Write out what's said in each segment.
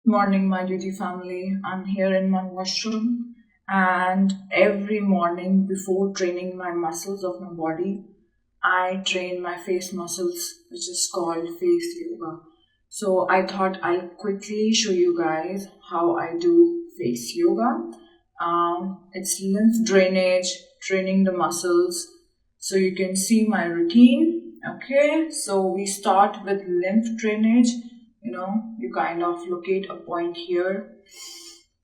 Morning, my beauty family. I'm here in my washroom, and every morning before training my muscles of my body, I train my face muscles, which is called face yoga. So I thought I'll quickly show you guys how I do face yoga. It's lymph drainage, training the muscles. So you can see my routine. Okay, so we start with lymph drainage. You kind of locate a point here.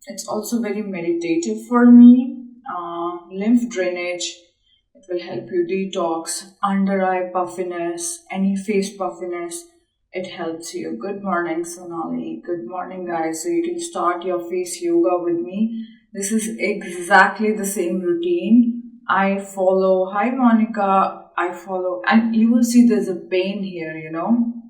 It's also very meditative for me. Lymph drainage, it will help you detox under eye puffiness, any face puffiness. It helps you. Good morning, Sonali. Good morning, guys. So you can start your face yoga with me. This is exactly the same routine I follow. Hi, Monica. I follow, and you will see there's a pain here.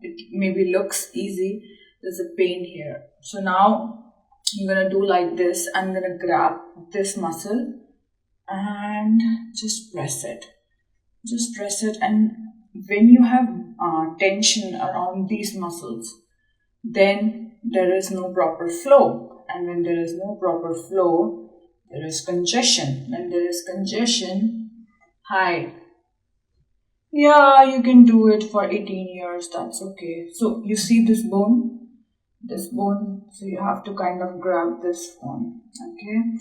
It maybe looks easy. There's a pain here. So now you're gonna do like this. I'm gonna grab this muscle and just press it. Just press it, and when you have tension around these muscles, then there is no proper flow. And when there is no proper flow, there is congestion. When there is congestion, hi. Yeah, you can do it for 18 years, that's okay. So you see this bone? This bone, so you have to kind of grab this one, okay?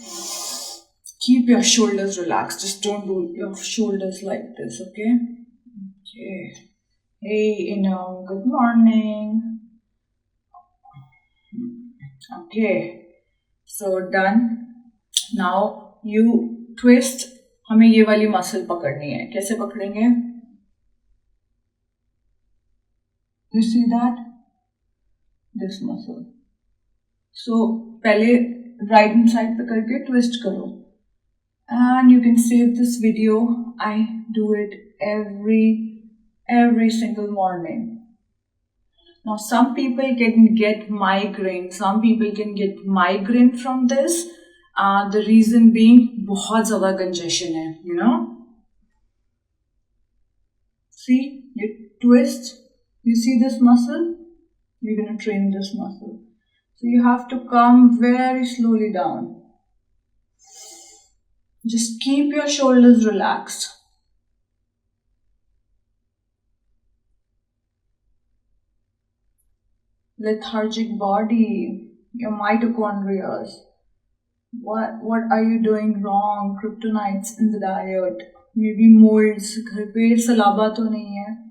Keep your shoulders relaxed. Just don't do your shoulders like this, okay? Okay. Hey, good morning. Okay. So done. Now you twist. हमें ये वाली muscle पकड़नी है. कैसे पकड़ेंगे? You see that? This muscle. So पहले right hand side पे करके twist करो. And you can save this video. I do it every single morning. Now some people can get migraine. Some people can get migraine from this. The reason being बहुत ज़्यादा congestion है. See, you twist. You see this muscle? You're gonna train this muscle. So you have to come very slowly down. Just keep your shoulders relaxed. Lethargic body, your mitochondria. What are you doing wrong? Kryptonites in the diet. Maybe molds. घर पे सलाबा तो नहीं है.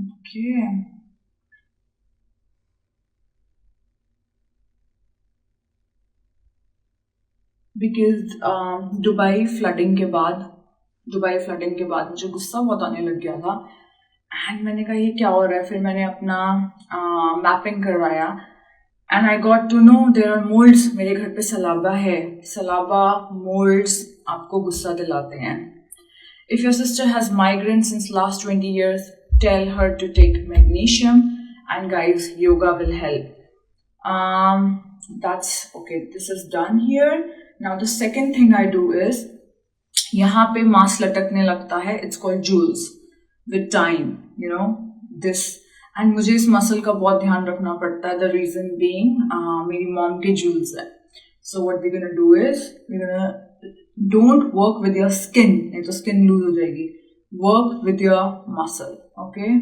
Okay. Because Dubai flooding के बाद मुझे गुस्सा बहुत आने लग गया था. एंड मैंने कहा ये क्या हो रहा है. फिर मैंने अपना मैपिंग करवाया. And I got to know there are moulds. मेरे घर पे सलाबा है. सलाबा मोल्ड्स आपको गुस्सा दिलाते हैं. If your sister has migraine since last 20 years, tell her to take magnesium, and guys, yoga will help. That's okay. This is done here. Now the second thing I do is यहाँ पे मांस लटकने लगता है. It's called jewels. With time, this. And मुझे इस muscle का बहुत ध्यान रखना पड़ता है. The reason being, मेरी मॉम के jewels है. So what we're gonna do is don't work with your skin. नहीं तो skin lose हो जाएगी. Work with your muscle. Okay.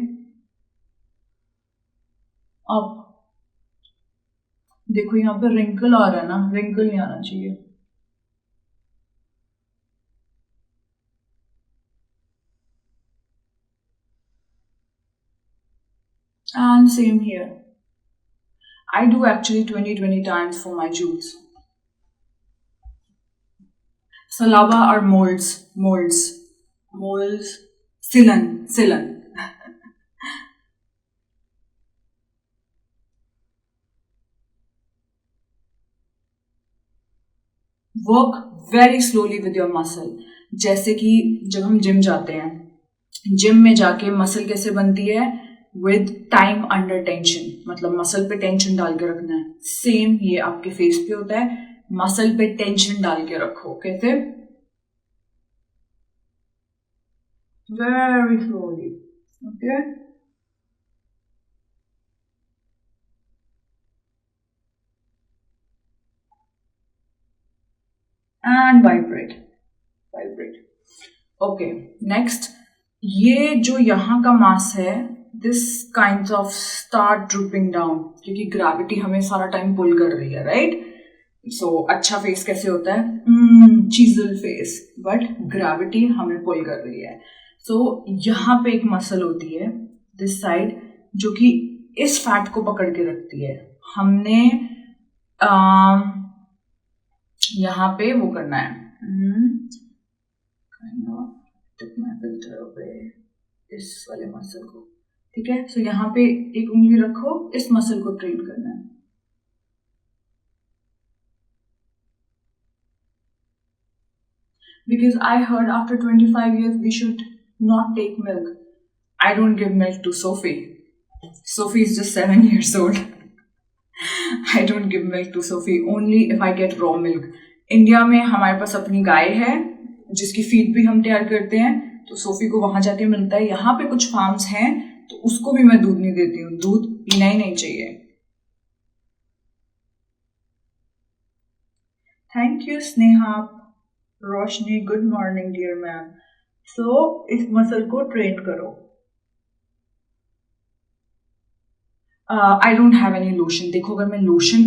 अब देखो यहाँ पे wrinkle आ रहा है ना. Wrinkle नहीं आना चाहिए. And same here. I do actually 20 times for my jewels. Salaba are molds. Silan. Work very slowly with your muscle. जैसे कि जब हम जिम जाते हैं, जिम में जाके मसल कैसे बनती है? With time under tension. मतलब मसल पे टेंशन डाल के रखना है. सेम ये आपके फेस पे होता है. मसल पे टेंशन डाल के रखो. कैसे? Very slowly. Okay. And vibrate, vibrate. Okay, next, ये जो यहाँ का मास है, this kind of start drooping down, क्योंकि ग्रेविटी हमें सारा टाइम पुल कर रही है, राइट? सो अच्छा फेस कैसे होता है? चीजल फेस, बट ग्रेविटी हमें पुल कर रही है। सो यहाँ पे एक मसल होती है दिस साइड, जो कि इस फैट को पकड़ के रखती है। हमने यहाँ पे वो करना है, kind of took my filter away, इस वाले मसल को, ठीक है? सो यहाँ पे एक उंगली रखो, इस मसल को ट्रेन करना है। Because I heard after 25 years we should not take milk. I don't give milk to Sophie. Sophie is just 7 years old. I don't give milk to Sophie, only if I get raw milk. India में हमारे पास अपनी गाय है जिसकी feed भी हम तैयार करते हैं, तो सोफी को वहां जाके मिलता है। यहाँ पे कुछ फार्म्स हैं तो उसको भी मैं दूध नहीं देती हूँ, दूध पीना ही नहीं चाहिए। Thank you Sneha. Roshni, good morning dear ma'am. So इस मसल को ट्रेन करो। I don't have any lotion. देखो, अगर मैं लोशन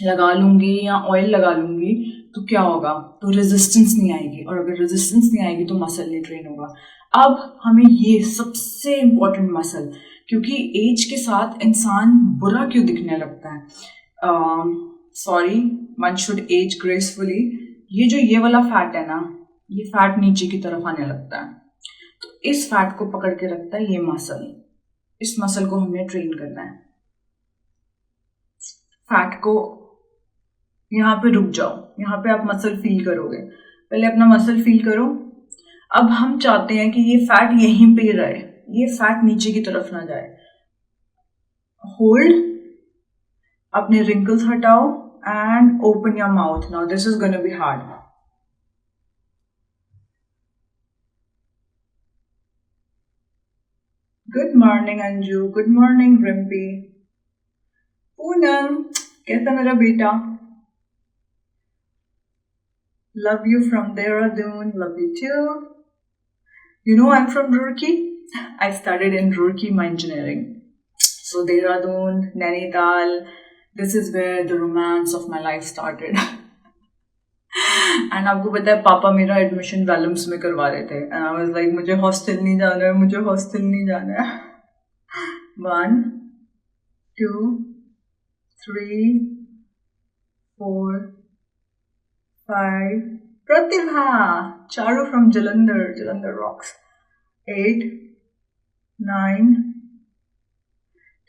लगा लूंगी या ऑयल लगा लूंगी तो क्या होगा? तो रेजिस्टेंस नहीं आएगी, और अगर रेजिस्टेंस नहीं आएगी तो मसल नहीं ट्रेन होगा। अब हमें ये सबसे इंपॉर्टेंट मसल, क्योंकि एज के साथ इंसान बुरा क्यों दिखने लगता है? Sorry, one should age gracefully. ये वाला फैट है ना, ये फैट नीचे की तरफ आने लगता है, तो इस फैट को पकड़ के रखता है ये मसल। इस मसल को हमने ट्रेन करना है। फैट को, यहाँ पे रुक जाओ, यहाँ पे आप मसल फील करोगे, पहले अपना मसल फील करो। अब हम चाहते हैं कि ये फैट यहीं पे रहे, ये फैट नीचे की तरफ ना जाए। होल्ड, अपने रिंकल्स हटाओ and open your mouth. Now this is gonna be hard. Good morning Anju, good morning Rimpy. Poonam, कैसा मेरा बेटा? Love you from Dehradun. Love you too. You know I'm from Roorkee. I studied in Roorkee my engineering. So Dehradun, Nainital, this is where the romance of my life started. And आपको पता है पापा मेरा admission वेलम्स में करवा रहे थे, and I was like मुझे हॉस्टल नहीं जाना है, मुझे हॉस्टल नहीं जाना है। 1, 2, 3, 4, 5, Pratibha, Charu from Jalandhar rocks. 8, 9,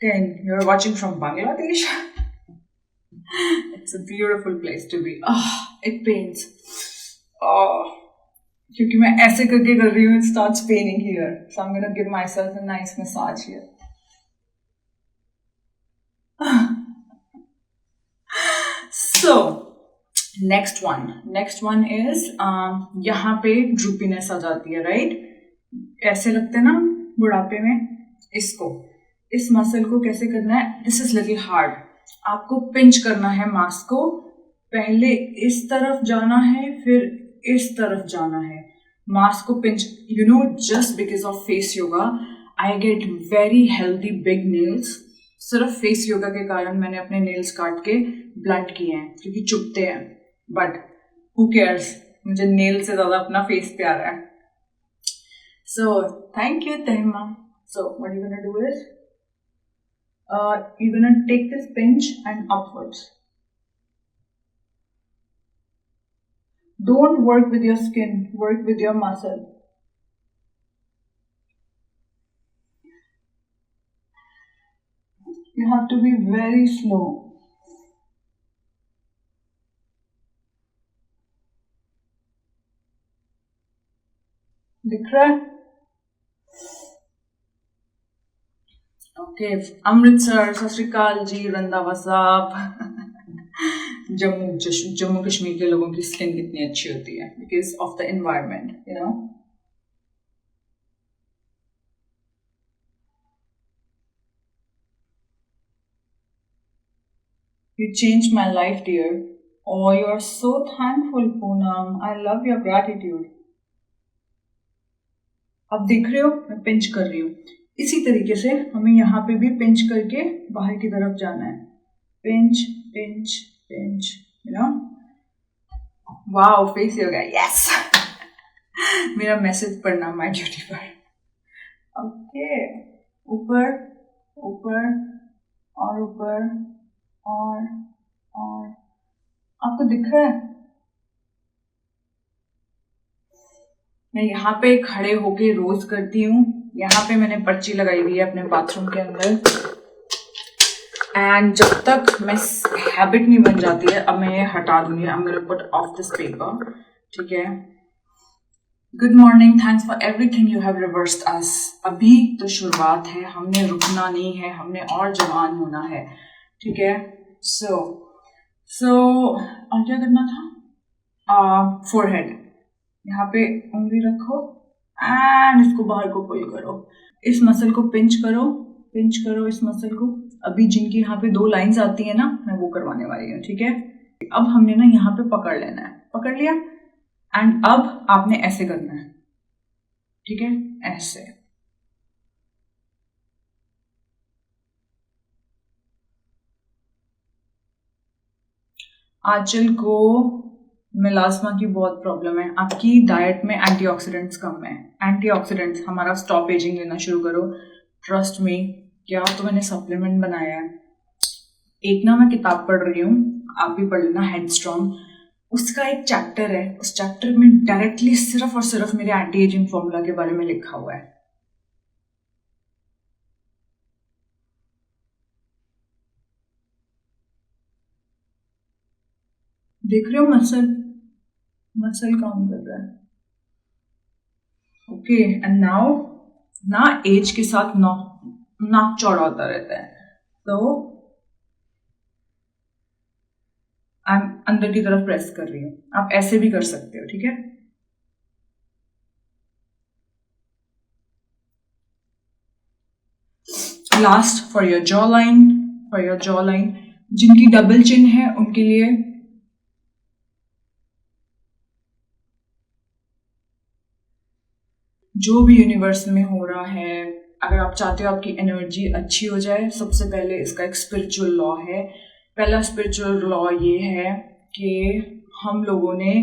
10. You're watching from Bangladesh? It's a beautiful place to be. It pains. क्योंकि मैं ऐसे करके कर रही हूँ, it starts paining here. So I'm gonna give myself a nice massage here. So, next one is यहाँ पे ड्रूपीनेस आ जाती है, राइट? ऐसे लगते हैं ना बुढ़ापे में। इस मसल को कैसे करना है? This is little hard. आपको पिंच करना है मांस को, पहले इस तरफ जाना है, फिर इस तरफ जाना है। मांस को pinch, you know, just because of face yoga I get very healthy big nails. सिर्फ फेस योगा के कारण मैंने अपने नेल्स काट के ब्लंट किए हैं, क्योंकि चुभते हैं, बट हु केयर्स, मुझे नेल से ज्यादा अपना फेस प्यारा है। So thank you Tahima. So what you gonna do is you're gonna take this pinch and upwards. Don't work with your skin, work with your muscle. You have to be very slow. दिख रहा है? Okay, Amritsar, सत श्री अकाल जी, रंधावा साहब। जम्मू कश्मीर के लोगों की skin कितनी अच्छी होती है because of the environment, you know. You changed my life, dear. Oh, you're so thankful, Poonam. I love your gratitude. आप देख रहे हो मैं पिंच कर रही हूँ. इसी तरीके से हमें यहाँ पे भी पिंच करके बाहर की तरफ जाना है. Pinch pinch pinch, you know. Wow, face yoga, yes. मेरा मैसेज पढ़ना माय ड्यूटी पर. ओके, ऊपर ऊपर और ऊपर और आपको दिख रहा है. मैं यहाँ पे खड़े होके रोज करती हूँ. यहाँ पे मैंने पर्ची लगाई हुई है अपने बाथरूम के अंदर. एंड जब तक मैं हैबिट नहीं बन जाती है, अब मैं ये हटा दूंगी. I am gonna put off this paper. ठीक है. Good morning, thanks for everything you have reversed us. अभी तो शुरुआत है, हमने रुकना नहीं है, हमने और जवान होना है. ठीक है. सो और क्या करना था? फोरहेड. यहाँ पे उंगली रखो एंड इसको बाहर को पुल करो. इस मसल को पिंच करो इस मसल को. अभी जिनकी यहाँ पे 2 लाइंस आती है ना, मैं वो करवाने वाली हूँ. ठीक है. अब हमने ना यहाँ पे पकड़ लेना है. पकड़ लिया. एंड अब आपने ऐसे करना है. ठीक है, ऐसे. आंचल को मेलास्मा की बहुत प्रॉब्लम है. आपकी डाइट में एंटीऑक्सीडेंट्स कम है. एंटीऑक्सीडेंट्स हमारा स्टॉप एजिंग लेना शुरू करो. Trust me. क्या तो मैंने सप्लीमेंट बनाया है. एक ना मैं किताब पढ़ रही हूँ, आप भी पढ़ लेना, हेडस्ट्रॉन्ग. उसका एक चैप्टर है. उस चैप्टर में डायरेक्टली सिर्फ और सिर्फ मेरे एंटी एजिंग फॉर्मूला के बारे में लिखा हुआ है. देख रहे हो, मसल काम कर रहा है. ओके. एंड नाउ ना एज के साथ नाक चौड़ा होता रहता है. तो आई एम अंदर की तरफ प्रेस कर रही हूँ. आप ऐसे भी कर सकते हो. ठीक है. Last for your jaw line. जिनकी डबल चिन है उनके लिए जो भी यूनिवर्स में हो रहा है, अगर आप चाहते हो आपकी एनर्जी अच्छी हो जाए, सबसे पहले इसका एक स्पिरिचुअल लॉ है. पहला स्पिरिचुअल लॉ ये है कि हम लोगों ने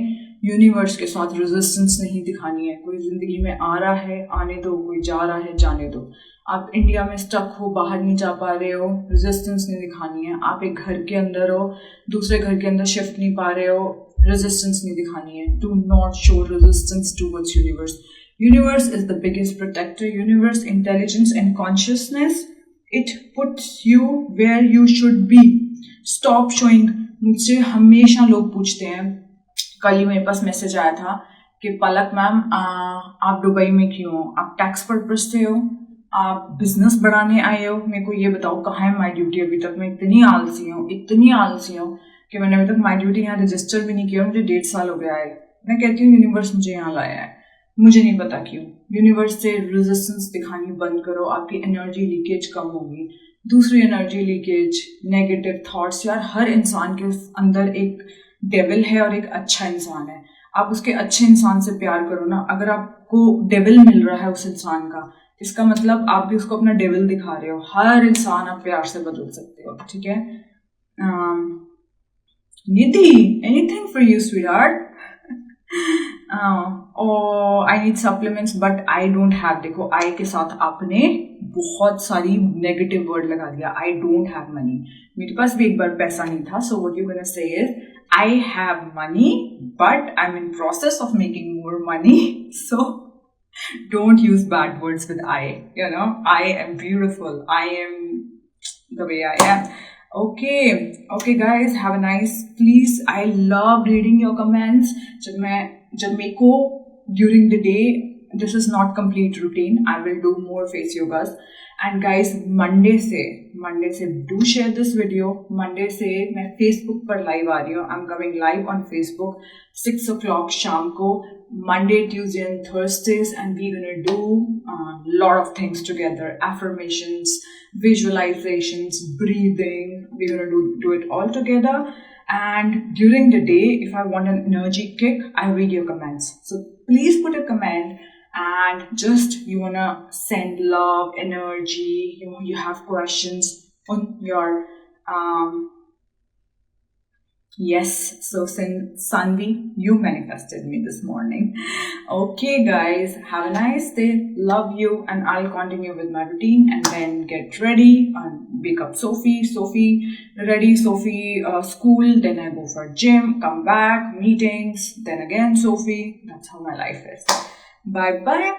यूनिवर्स के साथ रेजिस्टेंस नहीं दिखानी है. कोई जिंदगी में आ रहा है, आने दो. कोई जा रहा है, जाने दो. आप इंडिया में स्टक हो, बाहर नहीं जा पा रहे हो, रेजिस्टेंस नहीं दिखानी है. आप एक घर के अंदर हो, दूसरे घर के अंदर शिफ्ट नहीं पा रहे हो, रेजिस्टेंस नहीं दिखानी है. Do not show resistance towards universe. Universe is the biggest protector. Universe, intelligence and consciousness. It puts you where you should be. Stop showing. मुझसे हमेशा लोग पूछते हैं. कल ही मेरे पास मैसेज आया था कि पलक मैम, आप दुबई में क्यों हो? आप टैक्स पर्पस से हो? आप बिजनेस बढ़ाने आए हो? मेरे को ये बताओ, कहाँ है माई ड्यूटी? अभी तक मैं इतनी आलसी हूँ कि मैंने अभी तक माई ड्यूटी यहाँ रजिस्टर भी नहीं किया. मुझे 1.5 साल हो गया है. मैं कहती हूँ यूनिवर्स मुझे यहाँ लाया है. मुझे नहीं पता क्यों. यूनिवर्स से रेजिस्टेंस दिखानी बंद करो. आपकी एनर्जी लीकेज कम होगी. दूसरी एनर्जी लीकेज, नेगेटिव थॉट्स. यार, हर इंसान के अंदर एक डेविल है और एक अच्छा इंसान है. आप उसके अच्छे इंसान से प्यार करो ना. अगर आपको डेविल मिल रहा है उस इंसान का, इसका मतलब आप भी उसको अपना डेविल दिखा रहे हो. हर इंसान आप प्यार से बदल सकते हो. ठीक है. Nidhi, anything for you sweetheart. I need supplements but I don't have. देखो, आई के साथ आपने बहुत सारी नेगेटिव वर्ड लगा दिया. आई डोंट हैव मनी. मेरे पास भी एक बार पैसा नहीं था. सो what you gonna say is I have money but I am in process of making more money. So don't use bad words with I. You know, I am beautiful. I am the way I am. Okay guys, have a nice. Please, I love reading your comments. जब मेरे को during the day, this is not complete routine. I will do more face yogas. And guys, Monday से do share this video. Monday से मैं Facebook पर live आ रही हूँ. I'm coming live on Facebook 6 o'clock शाम को. Monday, Tuesday and Thursdays, and we're gonna do a lot of things together. Affirmations, visualizations, breathing. We're gonna do it all together. And during the day, if I want an energy kick, I read your comments. So please put a comment, and just you wanna send love, energy, you have questions on your yes, so Sanvi, you manifested me this morning. Okay, guys, have a nice day. Love you, and I'll continue with my routine and then get ready and wake up Sophie. Sophie, ready, Sophie, school. Then I go for gym, come back, meetings, then again Sophie. That's how my life is. Bye bye.